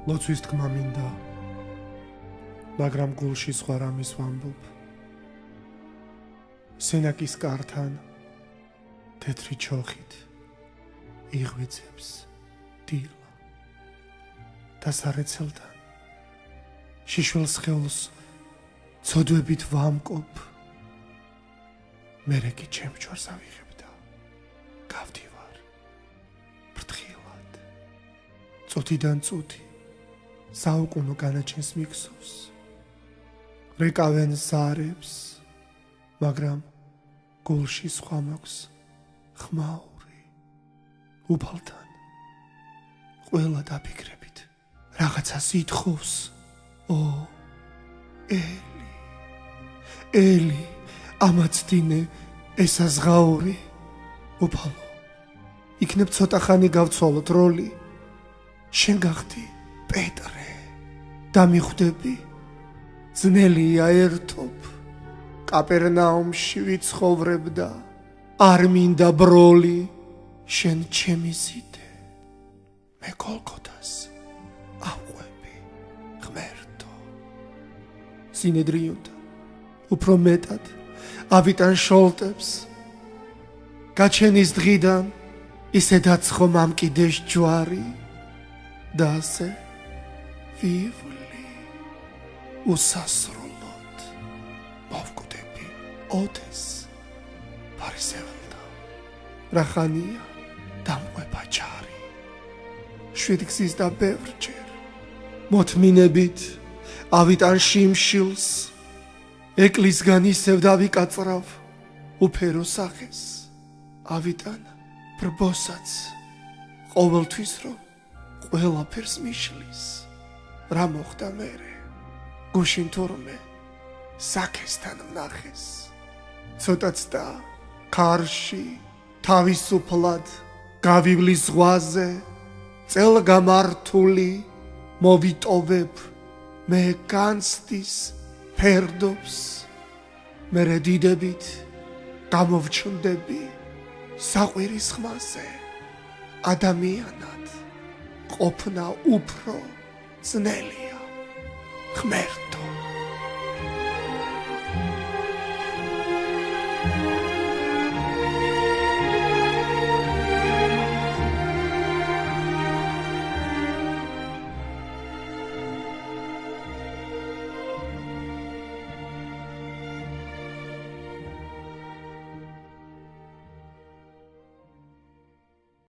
ლოცვის თქმა მინდა, მაგრამ გულში სხვა რამის ვამბობ. სენაკის კართან თეთრი ჩოხით იღვიძებს დილა და სარეცელთან შიშველ სხეულს ცოდვებით ვამკობ. მერე კი ჩემ ჯვარს ავიღებ და გავდივარ ფრთხილად. წუთიდან წუთი საუკუნო განაჩენს მიგსოვს. რეკავენ ზარებს, მაგრამ გულში სხვა მაქვს ხმაური. უფალთან ყველა დაფიქრებით რაღაცას ითხოვს. ო ელი ამაცდინე ესა ზღაური. უფალო, იქნებ ცოტა ხანი გავცვალოთ როლი. შენ გახდი პეტრე და მიხვდები ძნელია ერთობ. კაპერნაუმში ვიცხოვრებდა, არ მინდა ბროლი. შენ ჩემი ზიდე, მე გოლგოთას ავყვები ღმერთო. სინედრიონთან უფრო მეტად ავიტან შოლტებს. გაჩენის დღიდან ისე დაცხო მამკიდეს ჯვარი და ასე ვივლი უსასრულოდ მოვკვდები ოდეს ფარისეველთა. რა ხანია დამყვება ჯარი, შვიდგზის და ბევრჯერ მოთმინებით ავიტან შიმშილს. ეკლისგან ისევ დავიკაწრავ უფერო სახეს. ავიტან ბრბოსაც ყოველთვის რომ ყველაფერს მიშლის. რა მოხდა მერე გუშინ თურმე საქესთან ვნახეს. ცოტაც და ქარში თავისუფლად გავივლის ზღვაზე. წელგამართული მოვიტოვებ მე განცდის ფერდობს. მერე დიდებით გამოვჩნდები საყვირის ხმაზე. ადამიანად ყოფნა უფრო ძნელია ღმერთო.